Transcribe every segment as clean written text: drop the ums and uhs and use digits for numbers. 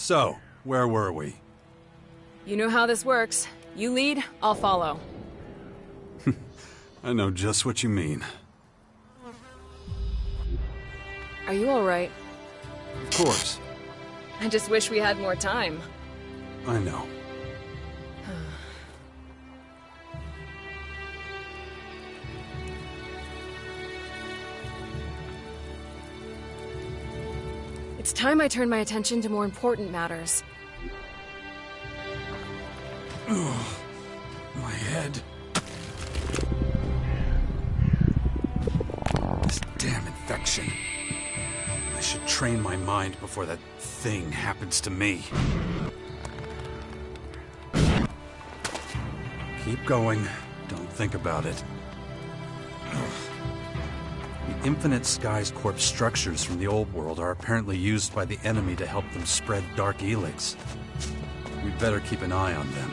So, where were we? You know how this works. You lead, I'll follow. I know just what you mean. Are you alright? Of course. I just wish we had more time. I know. It's time I turn my attention to more important matters. Ugh, my head. This damn infection. I should train my mind before that thing happens to me. Keep going. Don't think about it. The Infinite Skies Corp structures from the old world are apparently used by the enemy to help them spread Dark Elex. We'd better keep an eye on them.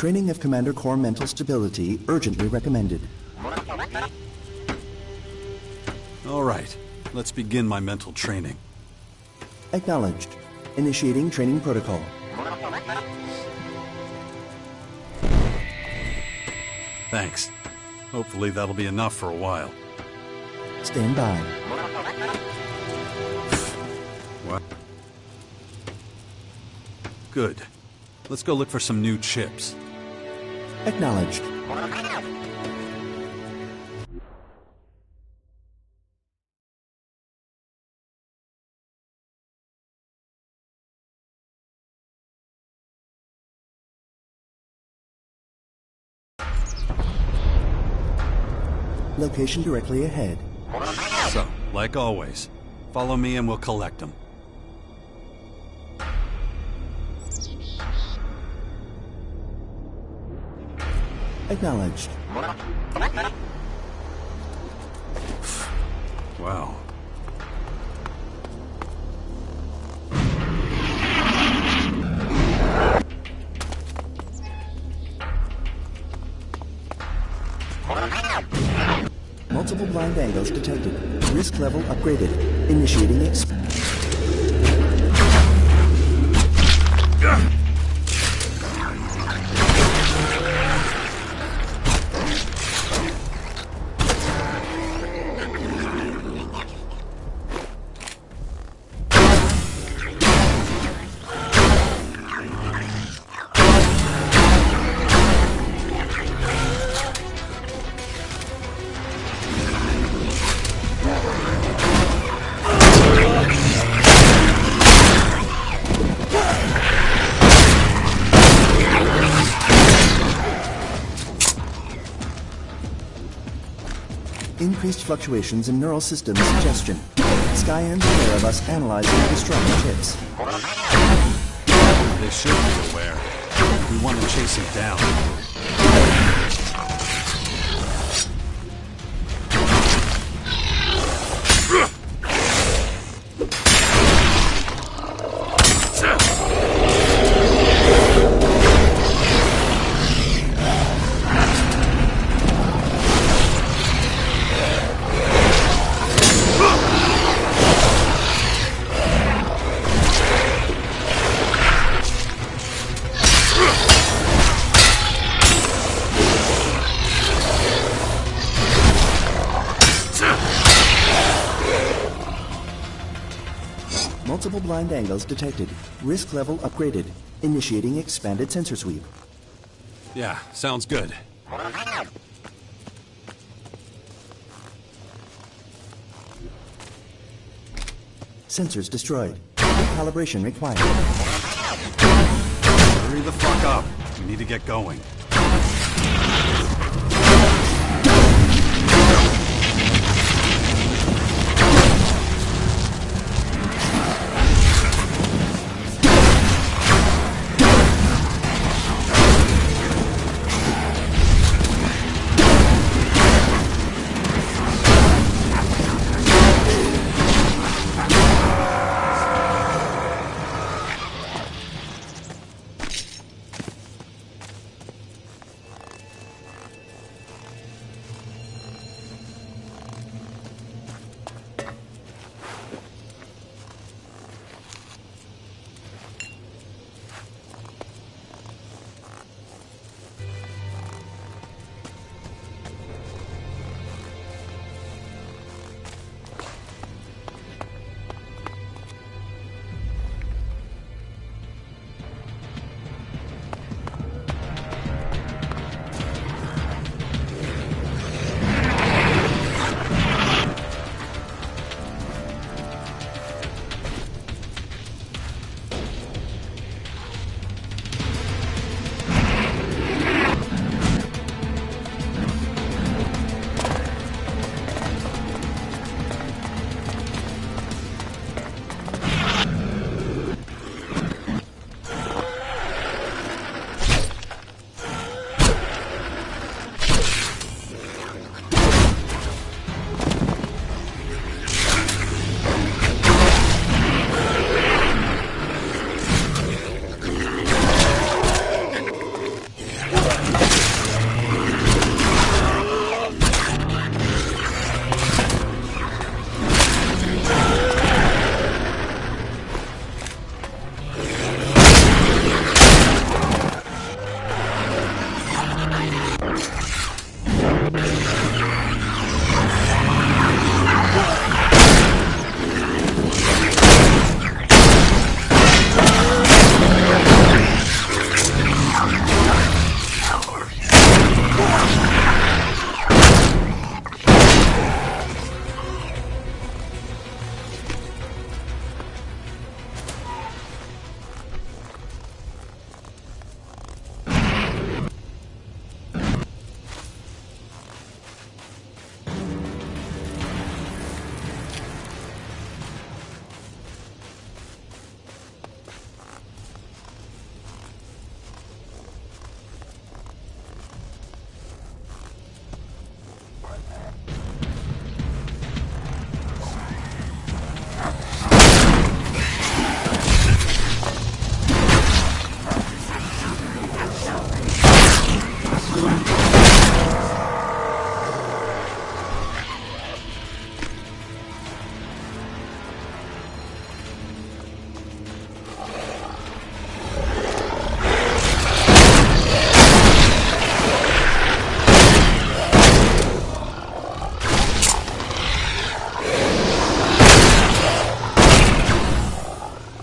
Training of Commander Corps mental stability urgently recommended. All right, let's begin my mental training. Acknowledged. Initiating training protocol. Thanks. Hopefully that'll be enough for a while. Stand by. What? Good. Let's go look for some new chips. Acknowledged. Location directly ahead. So, like always, follow me and we'll collect them. Acknowledged. Wow. Multiple blind angles detected. Risk level upgraded. Initiating Increased fluctuations in neural system suggestion. Skyans aware of us analyzing and destroying chips. They should be aware. We want to chase him down. Multiple blind angles detected. Risk level upgraded. Initiating expanded sensor sweep. Yeah, sounds good. Sensors destroyed. Recalibration required. Hurry the fuck up. We need to get going.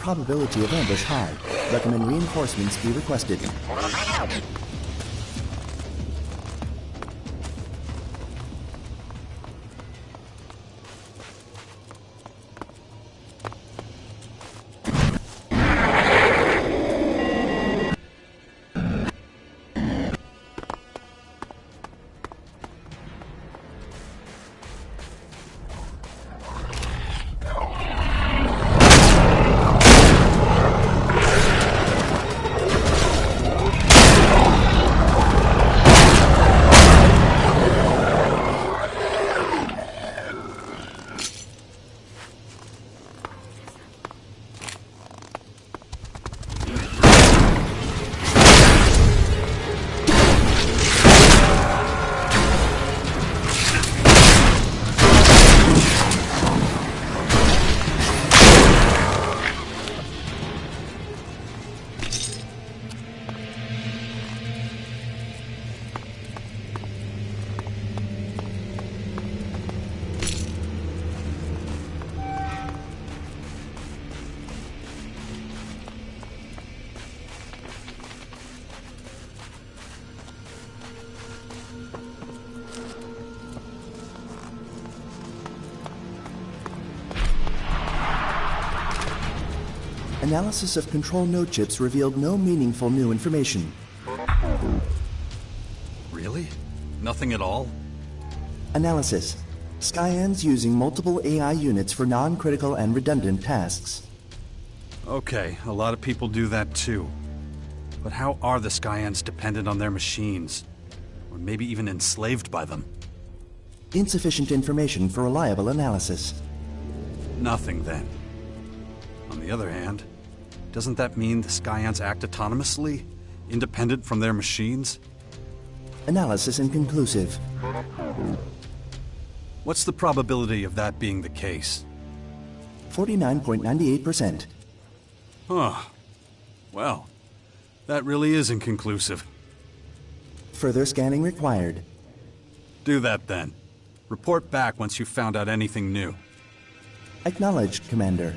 Probability of ambush high. Recommend reinforcements be requested. Analysis of control node chips revealed no meaningful new information. Really? Nothing at all? Analysis. Skyans using multiple AI units for non-critical and redundant tasks. Okay, a lot of people do that too. But how are the Skyans dependent on their machines? Or maybe even enslaved by them? Insufficient information for reliable analysis. Nothing then. On the other hand, doesn't that mean the Skyans act autonomously, independent from their machines? Analysis inconclusive. What's the probability of that being the case? 49.98%. Huh. Well, that really is inconclusive. Further scanning required. Do that then. Report back once you've found out anything new. Acknowledged, Commander.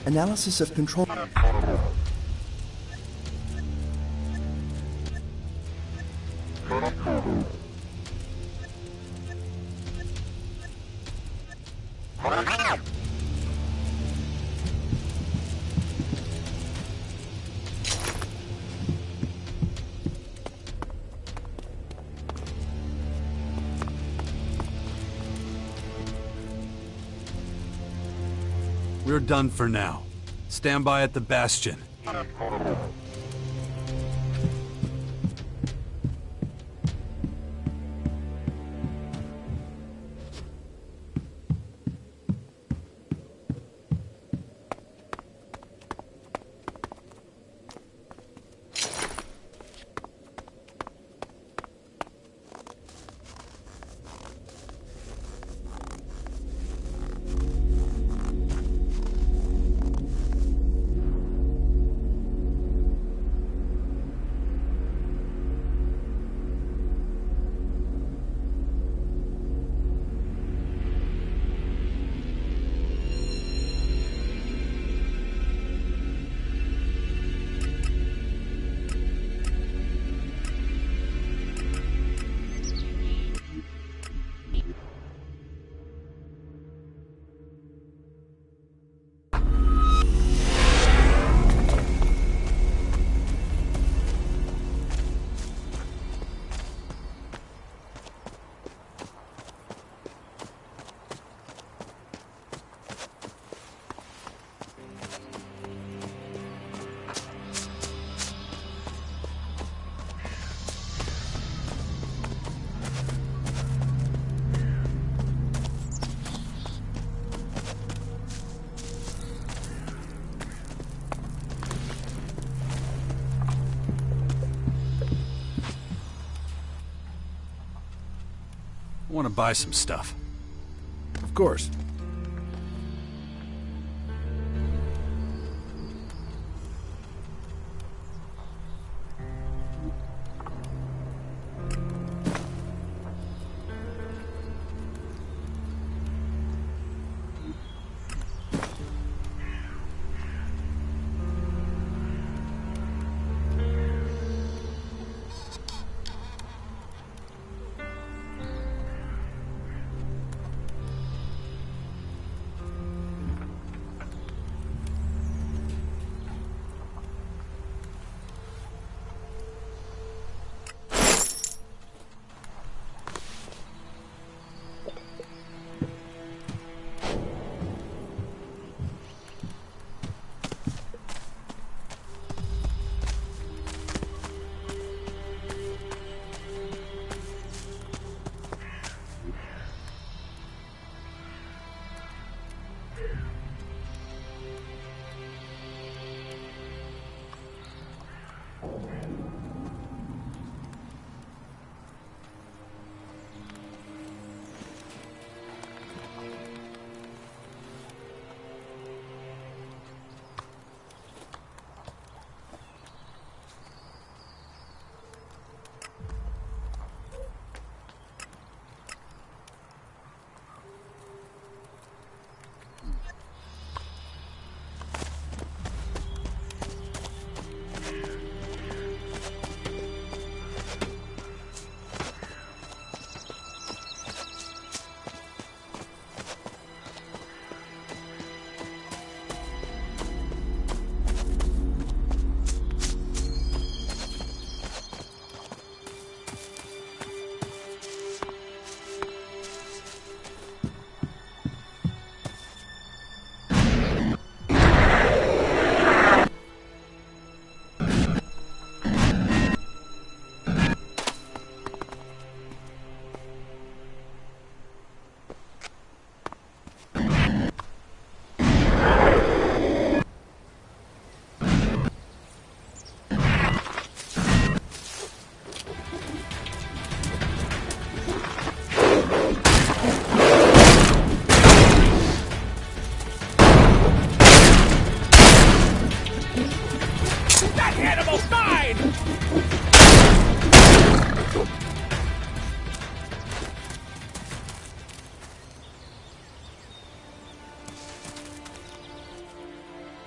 Analysis of control. We're done for now. Stand by at the bastion. I want to buy some stuff. Of course.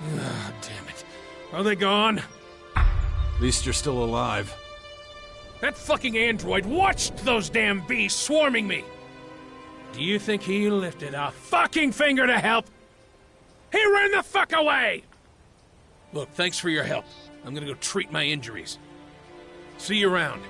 Ah, damn it. Are they gone? At least you're still alive. That fucking android watched those damn bees swarming me! Do you think he lifted a fucking finger to help? He ran the fuck away! Look, thanks for your help. I'm gonna go treat my injuries. See you around.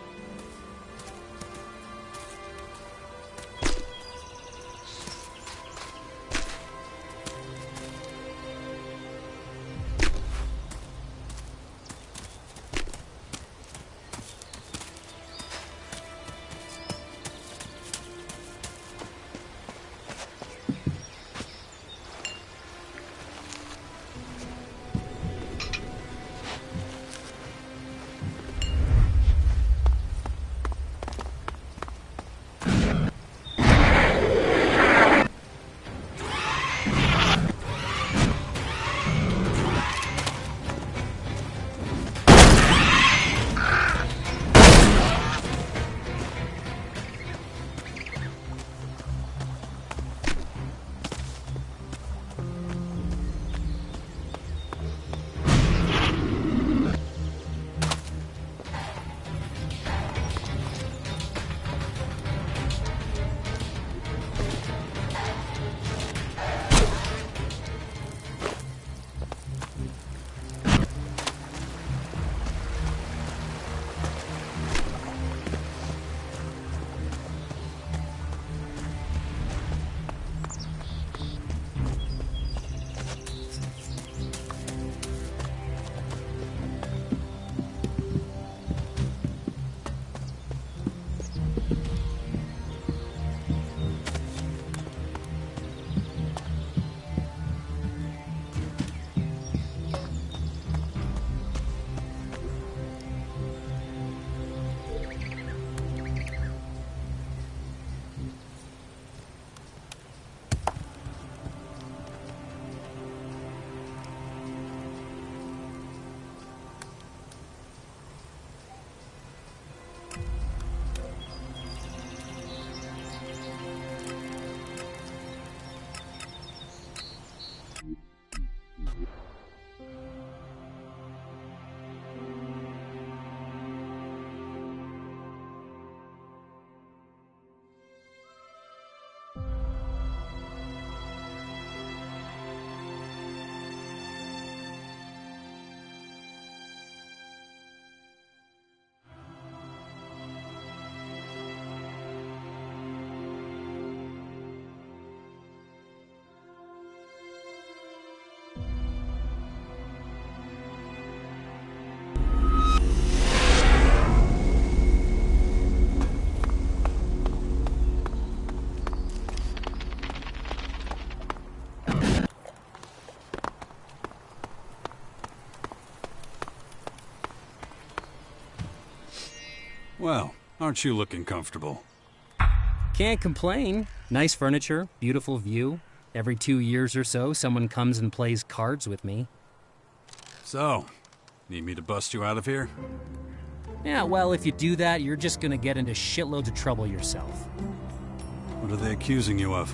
Well, aren't you looking comfortable? Can't complain. Nice furniture, beautiful view. Every 2 years or so, someone comes and plays cards with me. So, need me to bust you out of here? Yeah, well, if you do that, you're just gonna get into shitloads of trouble yourself. What are they accusing you of?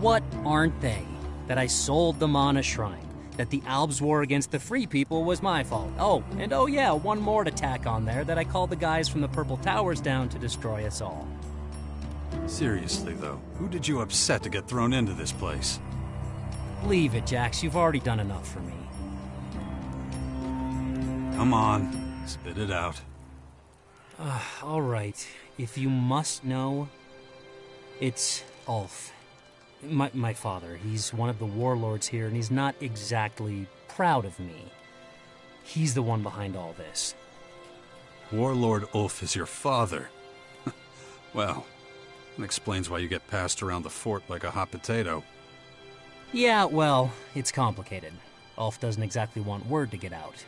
What aren't they? That I sold the Mana Shrine. That the Albs war against the Free People was my fault. Oh, and oh yeah, one more to tack on there, that I called the guys from the Purple Towers down to destroy us all. Seriously, though, who did you upset to get thrown into this place? Leave it, Jax. You've already done enough for me. Come on, spit it out. All right. If you must know, it's Ulf. My father. He's one of the warlords here, and he's not exactly proud of me. He's the one behind all this. Warlord Ulf is your father. Well, that explains why you get passed around the fort like a hot potato. Yeah, well, it's complicated. Ulf doesn't exactly want word to get out.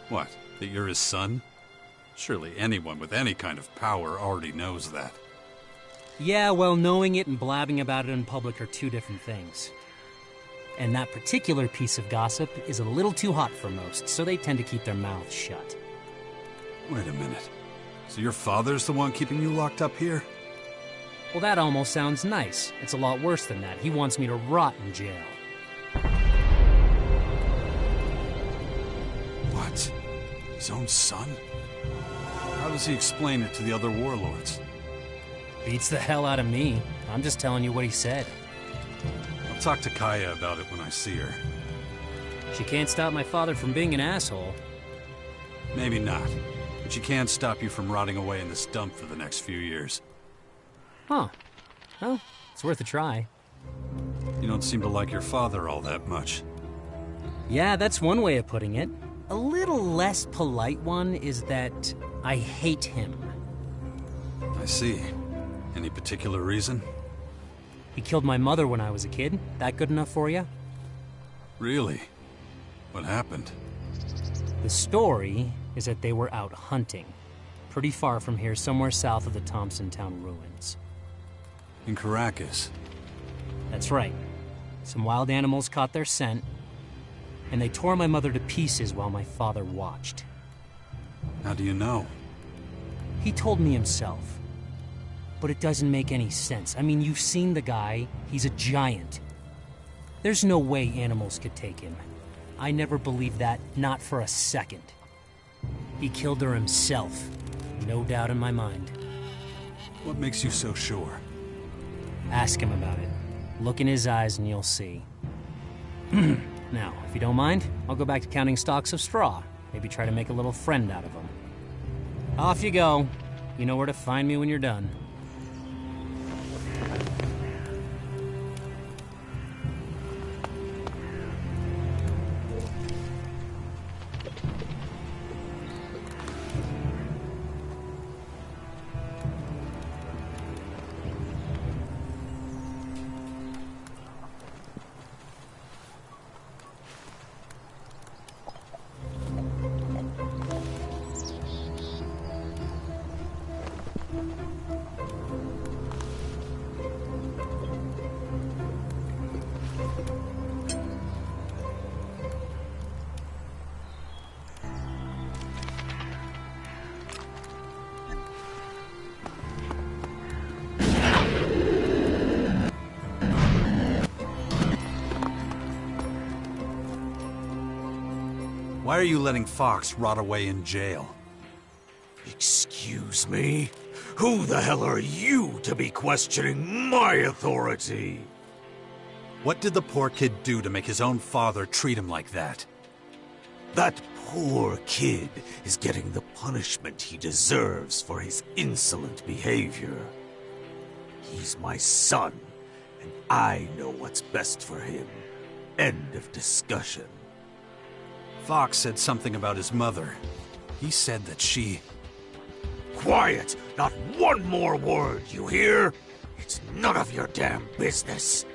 What, that you're his son? Surely anyone with any kind of power already knows that. Yeah, well, knowing it and blabbing about it in public are two different things. And that particular piece of gossip is a little too hot for most, so they tend to keep their mouths shut. Wait a minute. So your father's the one keeping you locked up here? Well, that almost sounds nice. It's a lot worse than that. He wants me to rot in jail. His own son? How does he explain it to the other warlords? Beats the hell out of me. I'm just telling you what he said. I'll talk to Kaya about it when I see her. She can't stop my father from being an asshole. Maybe not. But she can stop you from rotting away in this dump for the next few years. Huh. Well, it's worth a try. You don't seem to like your father all that much. Yeah, that's one way of putting it. A little less polite one is that I hate him. I see. Any particular reason? He killed my mother when I was a kid. That good enough for you? Really? What happened? The story is that they were out hunting. Pretty far from here, somewhere south of the Thompson Town ruins. In Caracas? That's right. Some wild animals caught their scent, and they tore my mother to pieces while my father watched. How do you know? He told me himself. But it doesn't make any sense. I mean, you've seen the guy. He's a giant. There's no way animals could take him. I never believed that, not for a second. He killed her himself. No doubt in my mind. What makes you so sure? Ask him about it. Look in his eyes and you'll see. Now, if you don't mind, I'll go back to counting stalks of straw. Maybe try to make a little friend out of them. Off you go. You know where to find me when you're done. Why are you letting Fox rot away in jail? Excuse me? Who the hell are you to be questioning my authority? What did the poor kid do to make his own father treat him like that? That poor kid is getting the punishment he deserves for his insolent behavior. He's my son, and I know what's best for him. End of discussion. Fox said something about his mother. He said that she... Quiet! Not one more word, you hear? It's none of your damn business.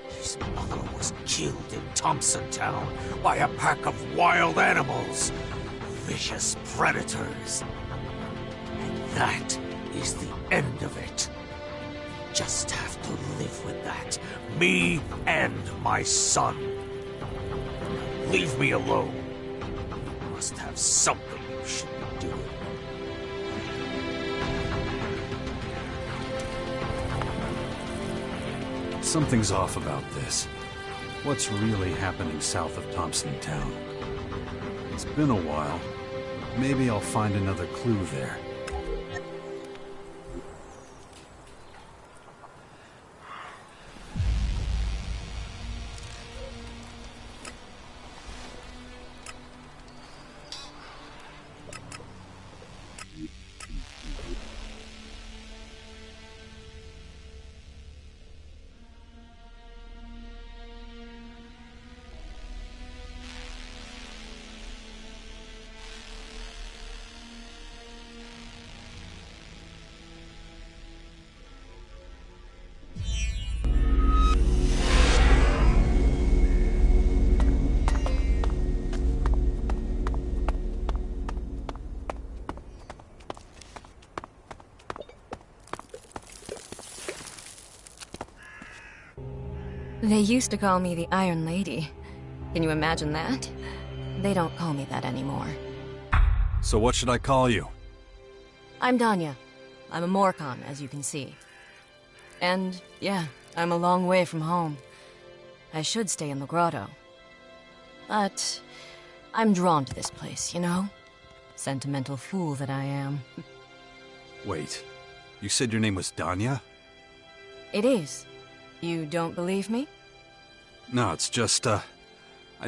His mother was killed in Thompson Town by a pack of wild animals. Vicious predators. And that is the end of it. Just have to live with that. Me and my son. Leave me alone. You must have something you should be doing. Something's off about this. What's really happening south of Thompson Town? It's been a while. Maybe I'll find another clue there. They used to call me the Iron Lady. Can you imagine that? They don't call me that anymore. So what should I call you? I'm Danya. I'm a Morcon, as you can see. And, yeah, I'm a long way from home. I should stay in the grotto. But I'm drawn to this place, you know? Sentimental fool that I am. Wait, you said your name was Danya? It is. You don't believe me? No, it's just, I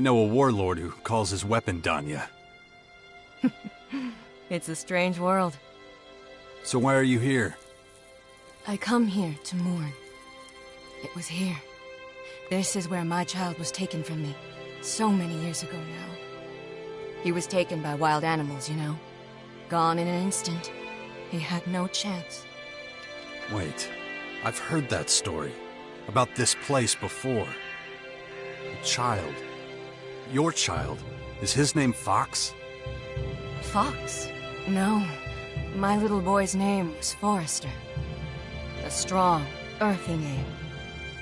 know a warlord who calls his weapon Danya. It's a strange world. So why are you here? I come here to mourn. It was here. This is where my child was taken from me, so many years ago now. He was taken by wild animals, you know. Gone in an instant. He had no chance. Wait, I've heard that story. About this place before. A child. Your child. Is his name Fox? Fox? No. My little boy's name was Forrester. A strong, earthy name,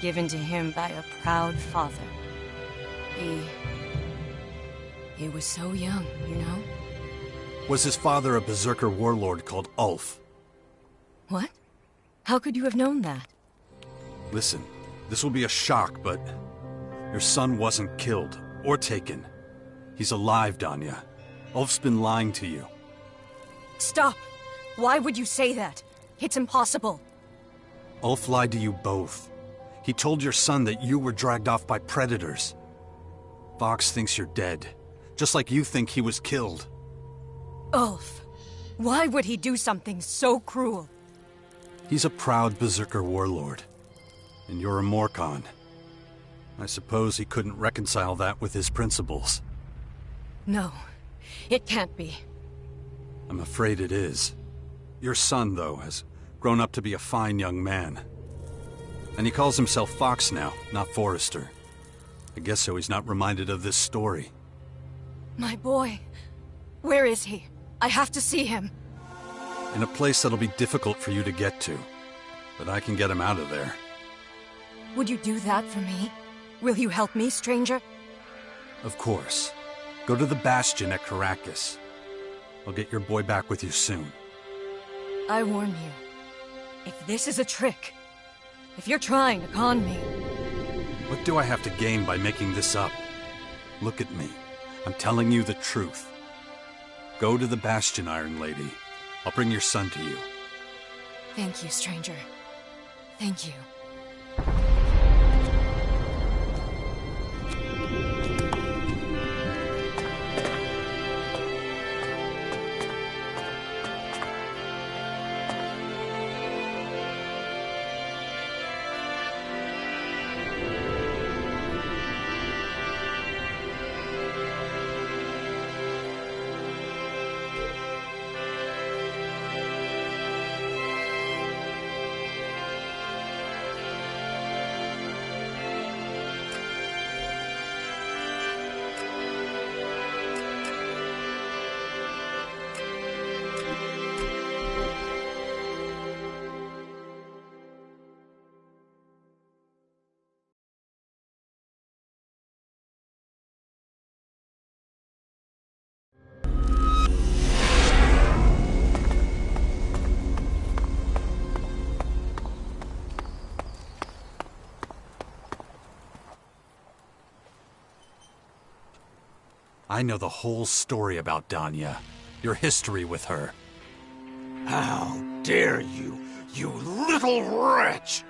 given to him by a proud father. He was so young, you know? Was his father a berserker warlord called Ulf? What? How could you have known that? Listen, this will be a shock, but your son wasn't killed or taken. He's alive, Danya. Ulf's been lying to you. Stop! Why would you say that? It's impossible. Ulf lied to you both. He told your son that you were dragged off by predators. Fox thinks you're dead, just like you think he was killed. Ulf, why would he do something so cruel? He's a proud berserker warlord, and you're a Morcon. I suppose he couldn't reconcile that with his principles. No, it can't be. I'm afraid it is. Your son, though, has grown up to be a fine young man. And he calls himself Fox now, not Forrester. I guess so he's not reminded of this story. My boy. Where is he? I have to see him. In a place that'll be difficult for you to get to. But I can get him out of there. Would you do that for me? Will you help me, stranger? Of course. Go to the Bastion at Caracas. I'll get your boy back with you soon. I warn you. If this is a trick, if you're trying to con me... What do I have to gain by making this up? Look at me. I'm telling you the truth. Go to the Bastion, Iron Lady. I'll bring your son to you. Thank you, stranger. Thank you. I know the whole story about Danya. Your history with her. How dare you, you little wretch!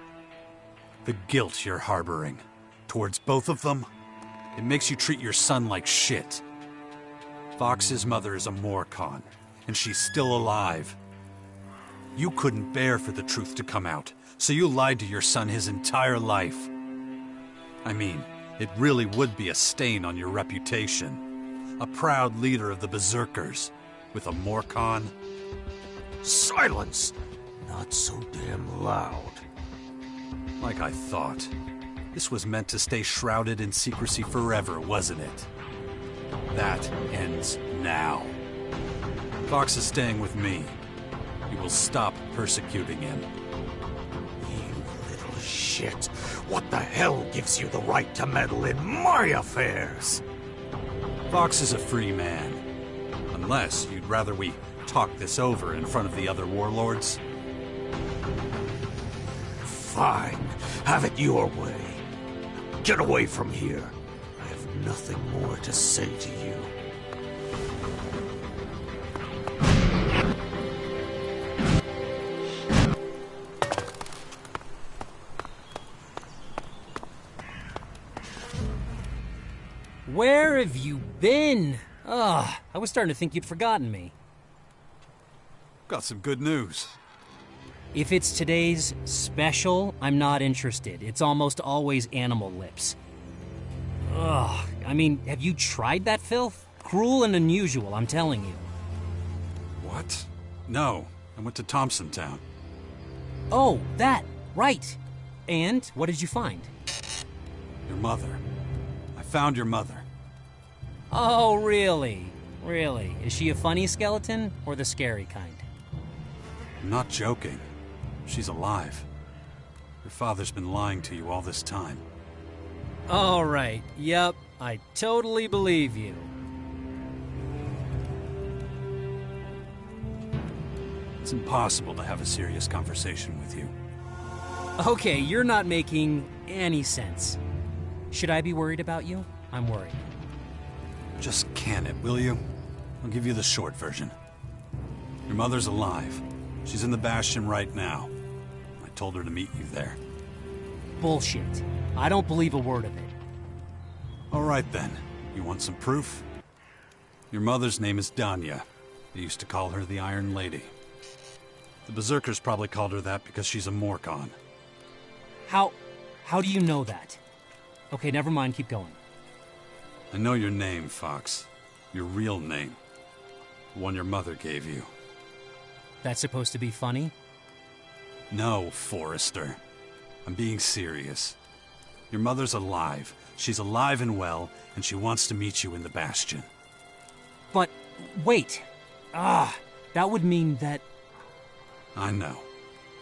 The guilt you're harboring towards both of them, it makes you treat your son like shit. Fox's mother is a Morcon, and she's still alive. You couldn't bear for the truth to come out, so you lied to your son his entire life. I mean, it really would be a stain on your reputation. A proud leader of the Berserkers, with a Morcon. Silence! Not so damn loud. Like I thought. This was meant to stay shrouded in secrecy forever, wasn't it? That ends now. Fox is staying with me. You will stop persecuting him. You little shit. What the hell gives you the right to meddle in my affairs? Fox is a free man. Unless you'd rather we talk this over in front of the other warlords. Fine. Have it your way. Get away from here. I have nothing more to say to you. Where have you been? Ugh, I was starting to think you'd forgotten me. Got some good news. If it's today's special, I'm not interested. It's almost always animal lips. Ugh, I mean, have you tried that filth? Cruel and unusual, I'm telling you. What? No, I went to Thompson Town. Oh, that, right. And what did you find? Your mother. I found your mother. Oh, really? Really? Is she a funny skeleton or the scary kind? I'm not joking. She's alive. Your father's been lying to you all this time. All right, yep, I totally believe you. It's impossible to have a serious conversation with you. Okay, you're not making any sense. Should I be worried about you? I'm worried. Just can it, will you? I'll give you the short version. Your mother's alive. She's in the Bastion right now. I told her to meet you there. Bullshit. I don't believe a word of it. All right then. You want some proof? Your mother's name is Danya. They used to call her the Iron Lady. The Berserkers probably called her that because she's a Morcon. How do you know that? Okay, never mind, keep going. I know your name, Fox. Your real name. The one your mother gave you. That's supposed to be funny? No, Forrester. I'm being serious. Your mother's alive. She's alive and well, and she wants to meet you in the Bastion. But, wait. That would mean that... I know.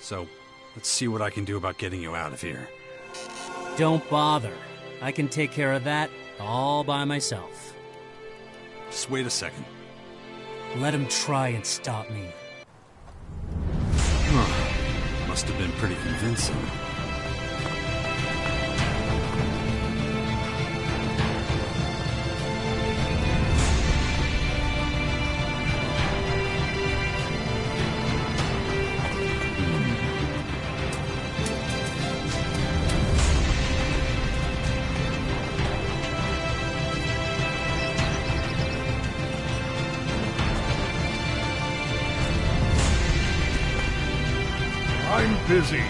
So, let's see what I can do about getting you out of here. Don't bother. I can take care of that all by myself. Just wait a second. Let him try and stop me. Must have been pretty convincing. I'm busy.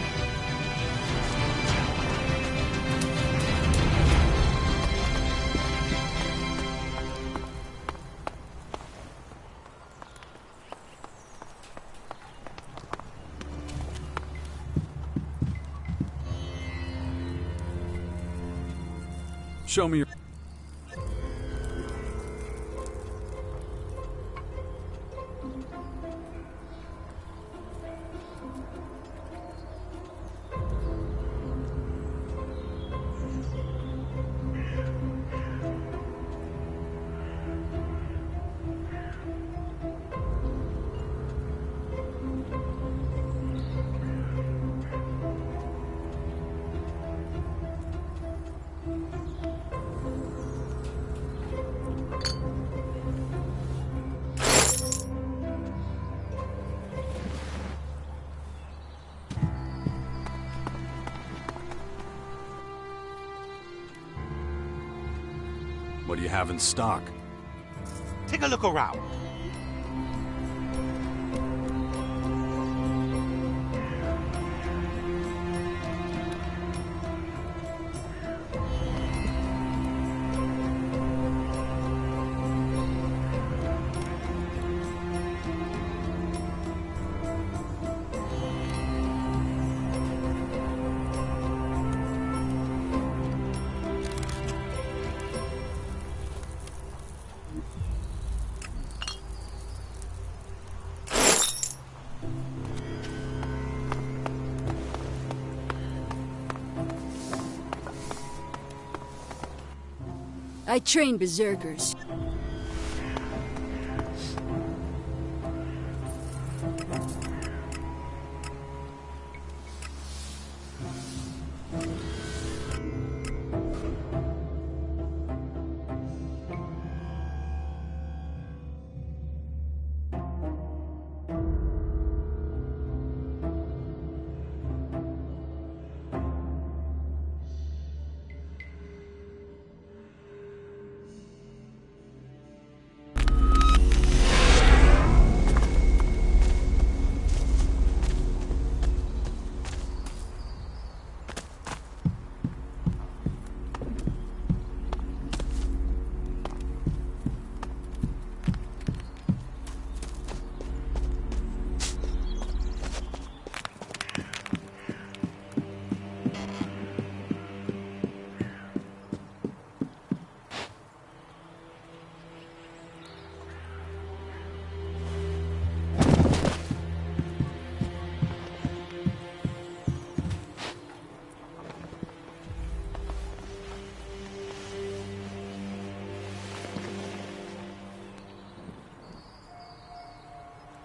Show me your... What do you have in stock? Take a look around. I train berserkers.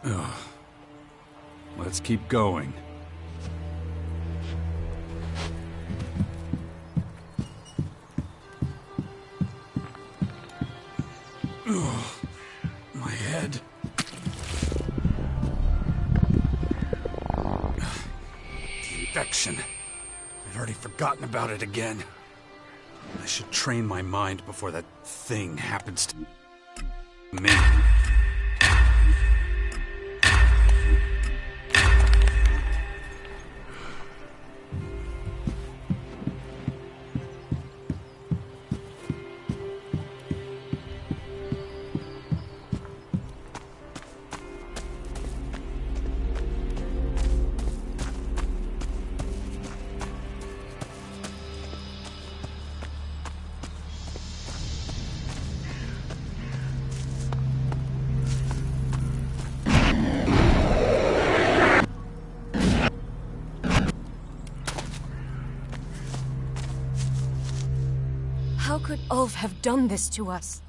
Let's keep going. My head. The infection. I'd already forgotten about it again. I should train my mind before that thing happens to me. How could Ulf have done this to us?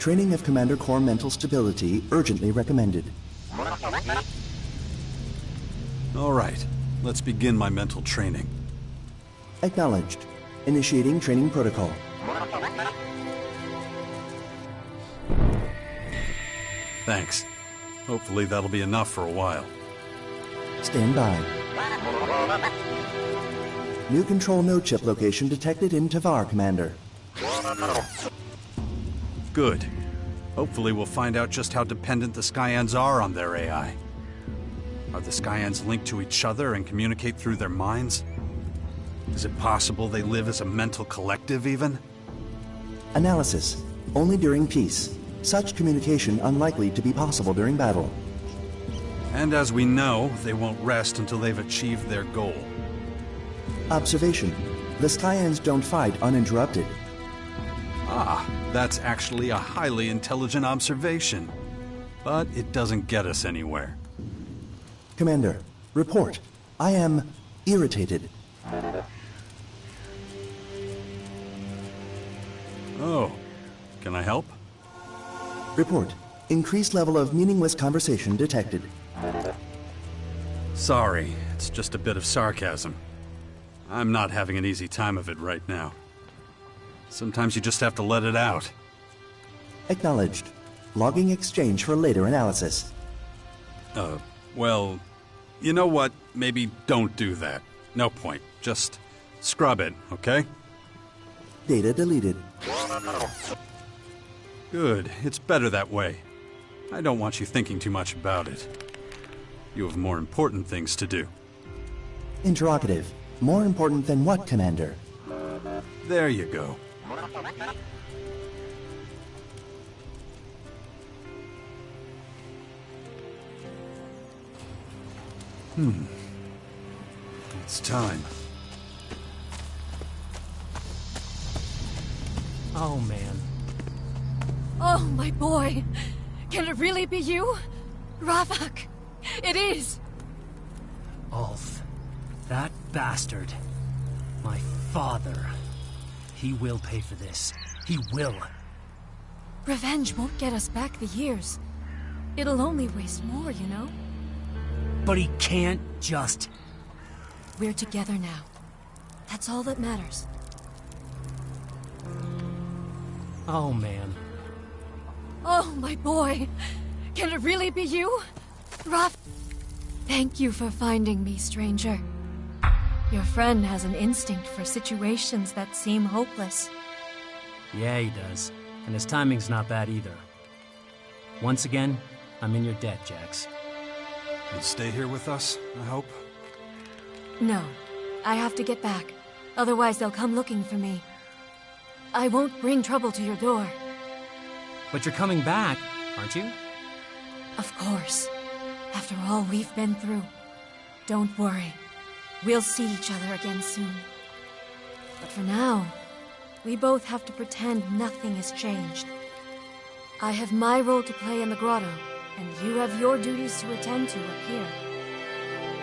Training of Commander Core mental stability urgently recommended. All right, let's begin my mental training. Acknowledged. Initiating training protocol. Thanks. Hopefully that'll be enough for a while. Stand by. New control node chip location detected in Tavar, Commander. Good. Hopefully we'll find out just how dependent the Skyans are on their AI. Are the Skyans linked to each other and communicate through their minds? Is it possible they live as a mental collective, even? Analysis. Only during peace. Such communication unlikely to be possible during battle. And as we know, they won't rest until they've achieved their goal. Observation. The Skyans don't fight uninterrupted. Ah, that's actually a highly intelligent observation. But it doesn't get us anywhere. Commander, report. I am irritated. Oh, can I help? Report. Increased level of meaningless conversation detected. Sorry, it's just a bit of sarcasm. I'm not having an easy time of it right now. Sometimes you just have to let it out. Acknowledged. Logging exchange for later analysis. Well, you know what? Maybe don't do that. No point. Just scrub it, okay? Data deleted. Good. It's better that way. I don't want you thinking too much about it. You have more important things to do. Interrogative. More important than what, Commander? There you go. It's time. Oh, man. Oh, my boy! Can it really be you? Ravak! It is! Ulf. That bastard. My father. He will pay for this. He will. Revenge won't get us back the years. It'll only waste more, you know? But he can't just... We're together now. That's all that matters. Oh, man. Oh, my boy! Can it really be you? Rav... Thank you for finding me, stranger. Your friend has an instinct for situations that seem hopeless. Yeah, he does. And his timing's not bad either. Once again, I'm in your debt, Jax. You'll stay here with us, I hope? No. I have to get back. Otherwise they'll come looking for me. I won't bring trouble to your door. But you're coming back, aren't you? Of course. After all we've been through. Don't worry. We'll see each other again soon. But for now, we both have to pretend nothing has changed. I have my role to play in the grotto, and you have your duties to attend to up here.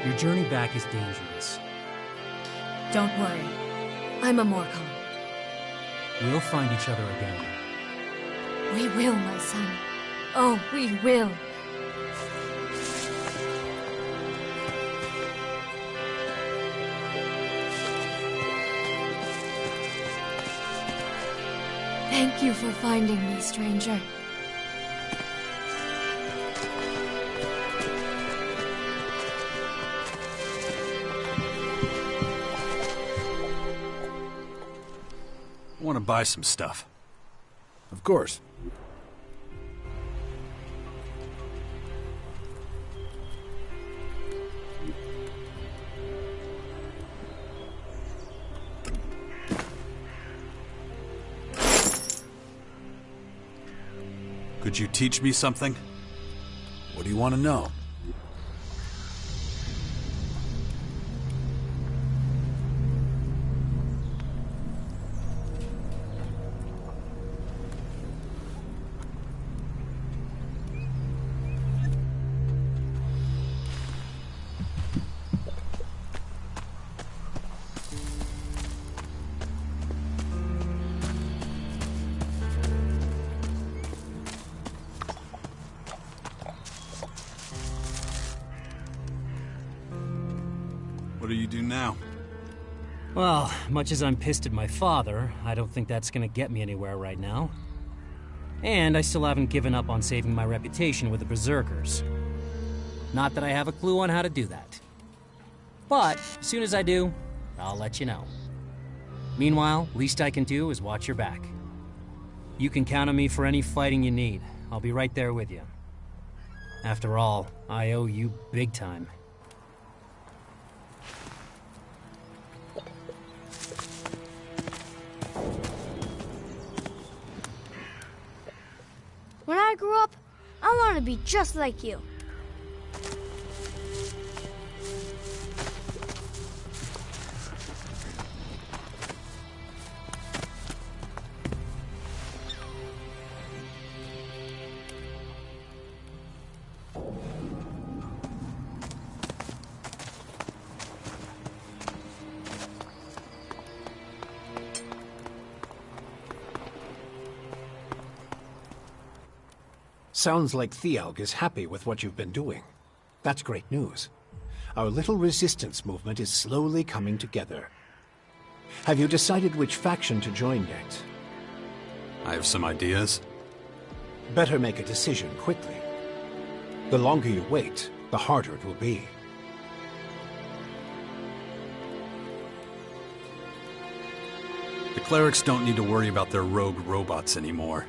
Your journey back is dangerous. Don't worry. I'm a Morcon. We'll find each other again. We will, my son. Oh, we will. Thank you for finding me, stranger. I want to buy some stuff. Of course. Could you teach me something? What do you want to know? What do you do now? Well, much as I'm pissed at my father, I don't think that's gonna get me anywhere right now. And I still haven't given up on saving my reputation with the Berserkers. Not that I have a clue on how to do that. But, as soon as I do, I'll let you know. Meanwhile, least I can do is watch your back. You can count on me for any fighting you need. I'll be right there with you. After all, I owe you big time. When I grow up, I want to be just like you. Sounds like Thialg is happy with what you've been doing. That's great news. Our little resistance movement is slowly coming together. Have you decided which faction to join yet? I have some ideas. Better make a decision quickly. The longer you wait, the harder it will be. The clerics don't need to worry about their rogue robots anymore.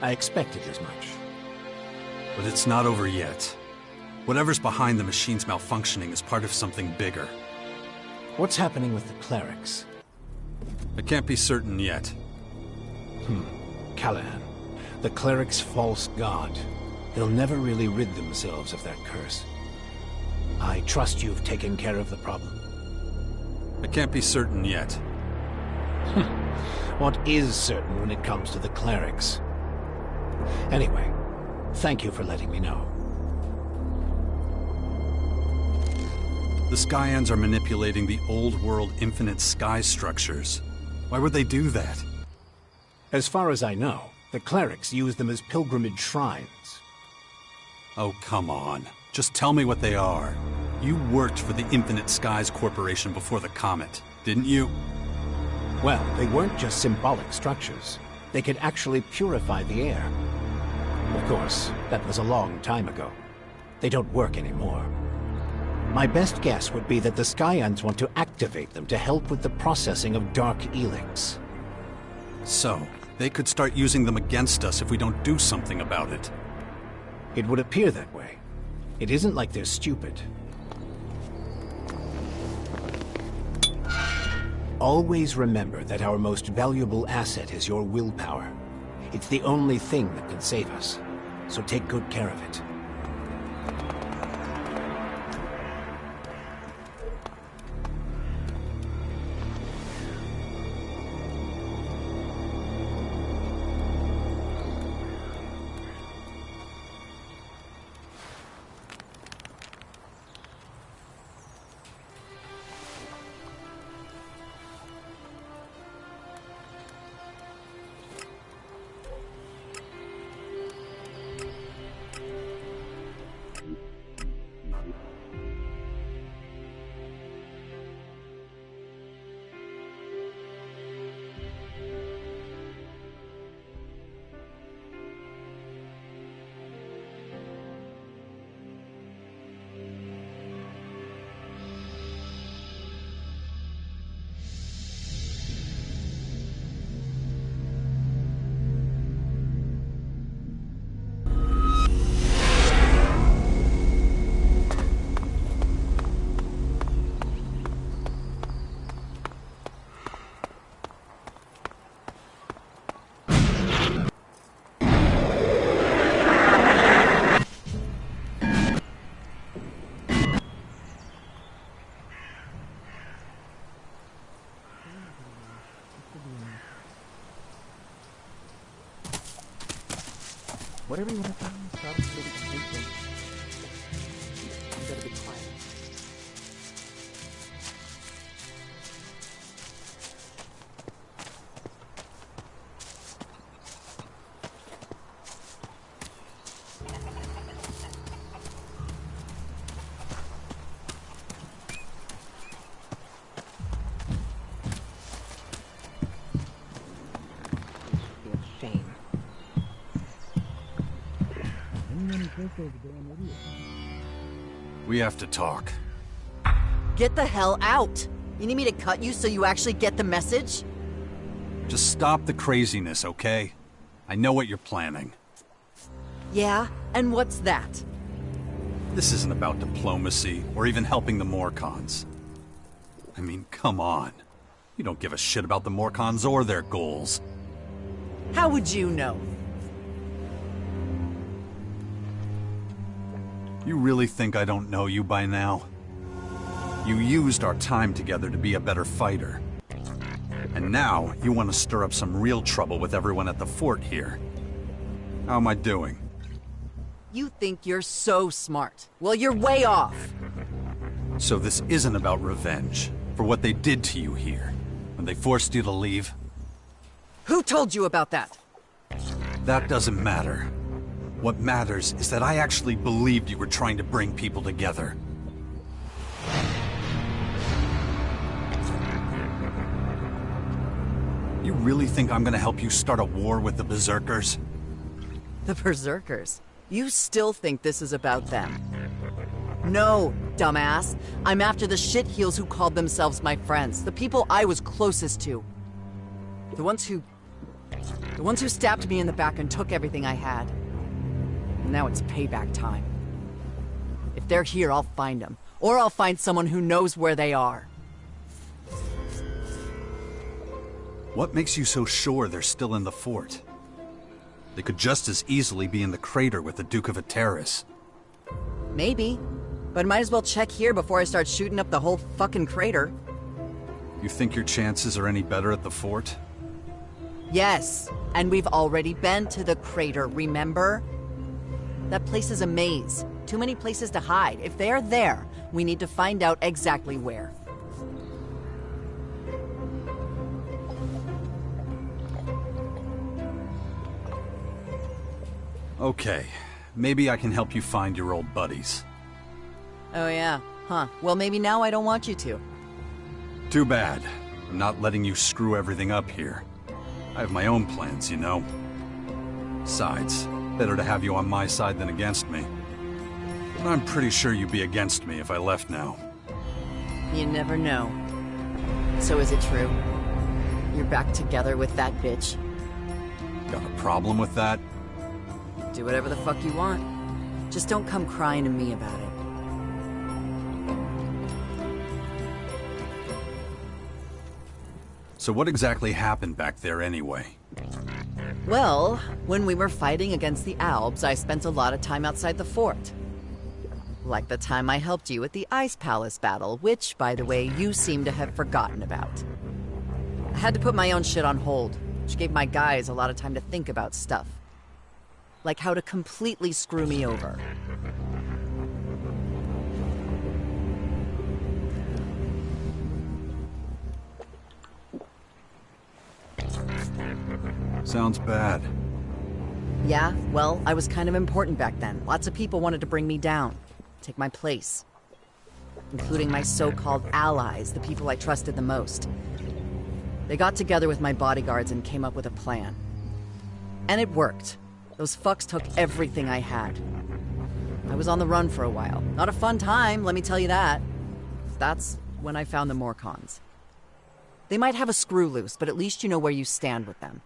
I expected as much. But it's not over yet. Whatever's behind the machine's malfunctioning is part of something bigger. What's happening with the clerics? I can't be certain yet. Callahan, the cleric's false god. They'll never really rid themselves of that curse. I trust you've taken care of the problem. I can't be certain yet. What is certain when it comes to the clerics? Anyway, thank you for letting me know. The Skyans are manipulating the old world infinite sky structures. Why would they do that? As far as I know, the clerics use them as pilgrimage shrines. Oh, come on. Just tell me what they are. You worked for the Infinite Skies Corporation before the comet, didn't you? Well, they weren't just symbolic structures. They could actually purify the air. Of course, that was a long time ago. They don't work anymore. My best guess would be that the Skyans want to activate them to help with the processing of Dark Elex. So, they could start using them against us if we don't do something about it. It would appear that way. It isn't like they're stupid. Always remember that our most valuable asset is your willpower. It's the only thing that can save us. So take good care of it. Whatever you want to find, probably completely. You gotta be quiet. We have to talk. Get the hell out! You need me to cut you so you actually get the message? Just stop the craziness, okay? I know what you're planning. Yeah? And what's that? This isn't about diplomacy, or even helping the Morcons. I mean, come on. You don't give a shit about the Morcons or their goals. How would you know? You really think I don't know you by now? You used our time together to be a better fighter. And now, you want to stir up some real trouble with everyone at the fort here. How am I doing? You think you're so smart. Well, you're way off. So this isn't about revenge for what they did to you here, when they forced you to leave? Who told you about that? That doesn't matter. What matters is that I actually believed you were trying to bring people together. You really think I'm gonna help you start a war with the Berserkers? The Berserkers? You still think this is about them? No, dumbass. I'm after the shitheels who called themselves my friends. The people I was closest to. The ones who stabbed me in the back and took everything I had. Now it's payback time. If they're here, I'll find them. Or I'll find someone who knows where they are. What makes you so sure they're still in the fort? They could just as easily be in the crater with the Duke of Ateris. Maybe. But might as well check here before I start shooting up the whole fucking crater. You think your chances are any better at the fort? Yes, and we've already been to the crater, remember? That place is a maze. Too many places to hide. If they're there, we need to find out exactly where. Okay, maybe I can help you find your old buddies. Oh yeah, huh. Well, maybe now I don't want you to. Too bad. I'm not letting you screw everything up here. I have my own plans, you know. Besides, better to have you on my side than against me. But I'm pretty sure you'd be against me if I left now. You never know. So is it true? You're back together with that bitch? Got a problem with that? Do whatever the fuck you want. Just don't come crying to me about it. So what exactly happened back there anyway? Well, when we were fighting against the Albs, I spent a lot of time outside the fort. Like the time I helped you at the Ice Palace battle, which, by the way, you seem to have forgotten about. I had to put my own shit on hold, which gave my guys a lot of time to think about stuff. Like how to completely screw me over. Sounds bad. Yeah, well, I was kind of important back then. Lots of people wanted to bring me down, take my place. Including my so-called allies, the people I trusted the most. They got together with my bodyguards and came up with a plan. And it worked. Those fucks took everything I had. I was on the run for a while. Not a fun time, let me tell you that. That's when I found the Morcons. They might have a screw loose, but at least you know where you stand with them.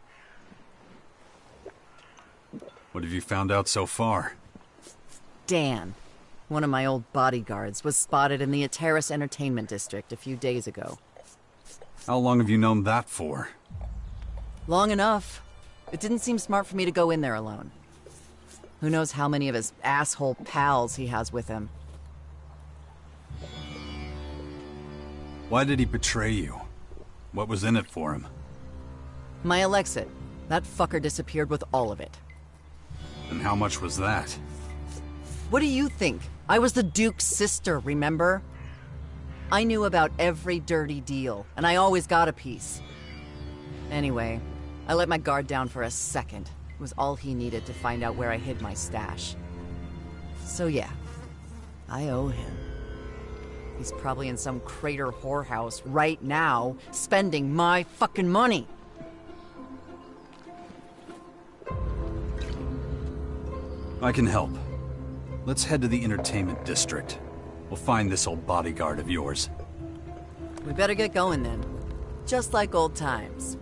What have you found out so far? Dan, one of my old bodyguards, was spotted in the Ateris Entertainment District a few days ago. How long have you known that for? Long enough. It didn't seem smart for me to go in there alone. Who knows how many of his asshole pals he has with him. Why did he betray you? What was in it for him? My Elex Ⅱ. That fucker disappeared with all of it. And how much was that? What do you think? I was the Duke's sister, remember? I knew about every dirty deal, and I always got a piece. Anyway, I let my guard down for a second. It was all he needed to find out where I hid my stash. So yeah, I owe him. He's probably in some crater whorehouse right now, spending my fucking money. I can help. Let's head to the entertainment district. We'll find this old bodyguard of yours. We better get going then. Just like old times.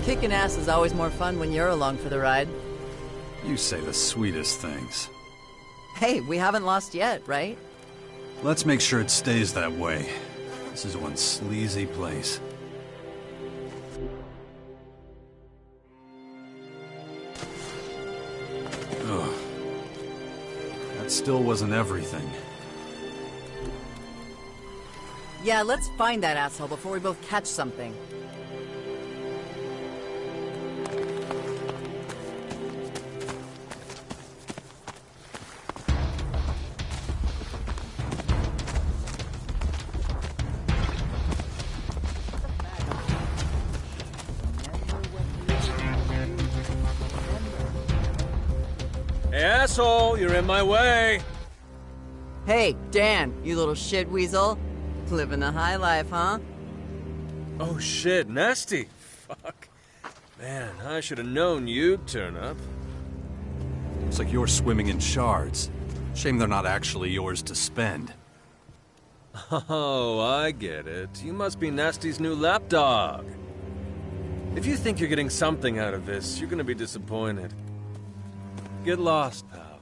Kicking ass is always more fun when you're along for the ride. You say the sweetest things. Hey, we haven't lost yet, right? Let's make sure it stays that way. This is one sleazy place. Ugh. That still wasn't everything. Yeah, let's find that asshole before we both catch something. Hey, asshole, you're in my way. Hey, Dan, you little shit weasel. Living the high life, huh? Oh shit, nasty. Fuck. Man, I should have known you'd turn up. Looks like you're swimming in shards. Shame they're not actually yours to spend. Oh, I get it. You must be Nasty's new lapdog. If you think you're getting something out of this, you're gonna be disappointed. Get lost, pal.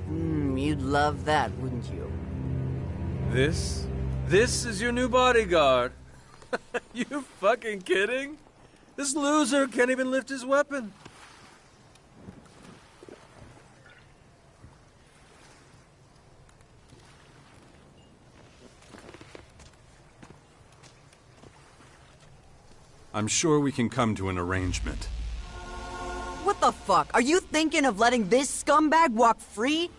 You'd love that, wouldn't you? This is your new bodyguard. You fucking kidding? This loser can't even lift his weapon. I'm sure we can come to an arrangement. What the fuck? Are you thinking of letting this scumbag walk free?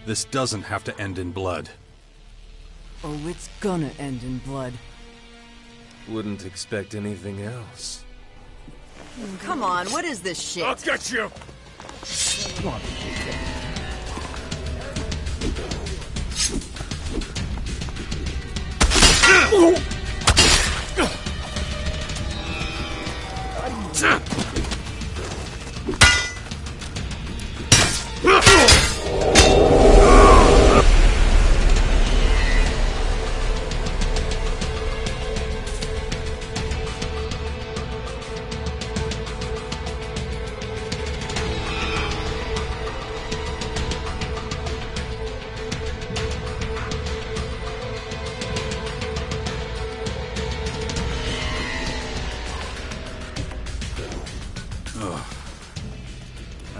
This doesn't have to end in blood. Oh, it's gonna end in blood. Wouldn't expect anything else. Come on, what is this shit? I'll get you!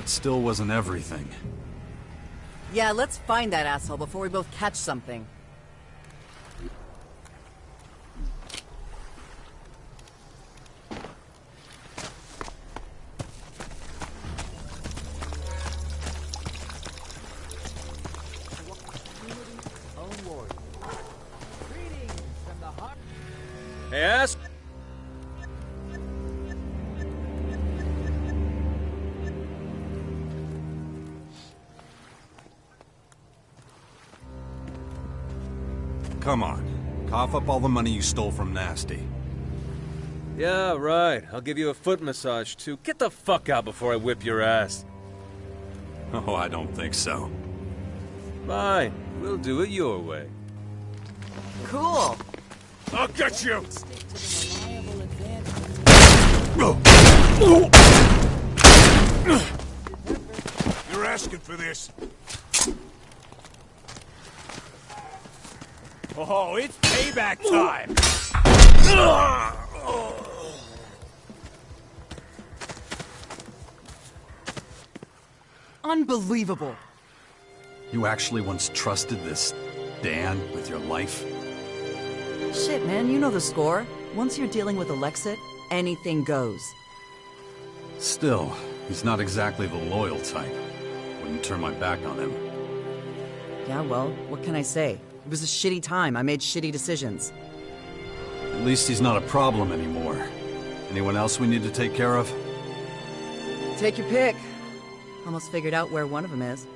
Still wasn't everything. Yeah, let's find that asshole before we both catch something. Hey, ass. Come on. Cough up all the money you stole from Nasty. Yeah, right. I'll give you a foot massage, too. Get the fuck out before I whip your ass. Oh, I don't think so. Fine. We'll do it your way. Cool. I'll get you! You're asking for this. Oh, it's payback time! Unbelievable. You actually once trusted this Dan, with your life? Shit, man, you know the score. Once you're dealing with Elex Ⅱ, anything goes. Still, he's not exactly the loyal type. Wouldn't turn my back on him. Yeah, well, what can I say? It was a shitty time. I made shitty decisions. At least he's not a problem anymore. Anyone else we need to take care of? Take your pick. Almost figured out where one of them is.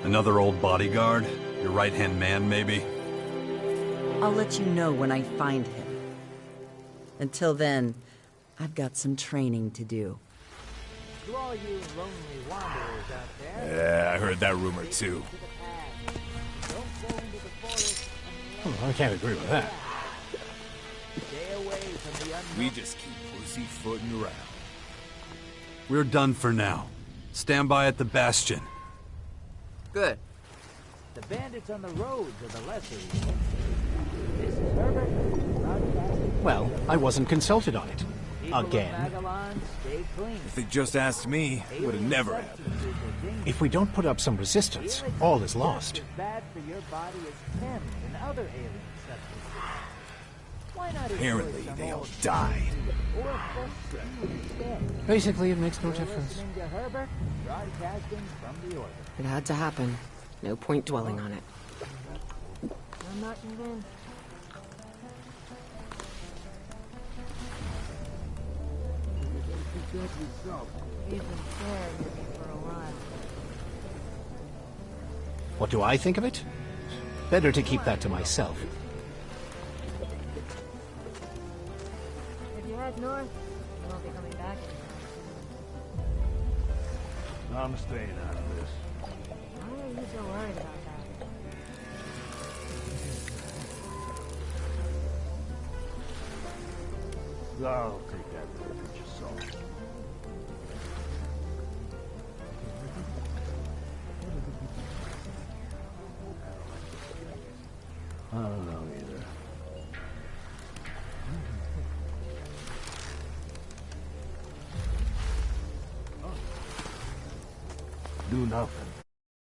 Another old bodyguard? Your right-hand man, maybe? I'll let you know when I find him. Until then, I've got some training to do. To all you lonely wanderers out there. Yeah, I heard that rumor too. I can't agree with that. We just keep pussyfooting around. We're done for now. Stand by at the bastion. Good. The bandits on the roads are the lesser evil. This is Herbert, broadcasting. Well, I wasn't consulted on it. People of Again. Vagabond, stay clean. If they just asked me, it would have never happened. If we don't put up some resistance, all is lost. As bad for your body as Chem and other alien substances. Why not Apparently, they all died. Basically, it makes no difference. Listening to Herbert, broadcasting from the orbit. It had to happen. No point dwelling on it. I'm not convinced. What do I think of it? Better to keep that to myself. If you head north, you won't be coming back anymore. I'm staying out of this. Why are you so worried about that? I'll take that with a pinch of salt. I don't know either. Do nothing.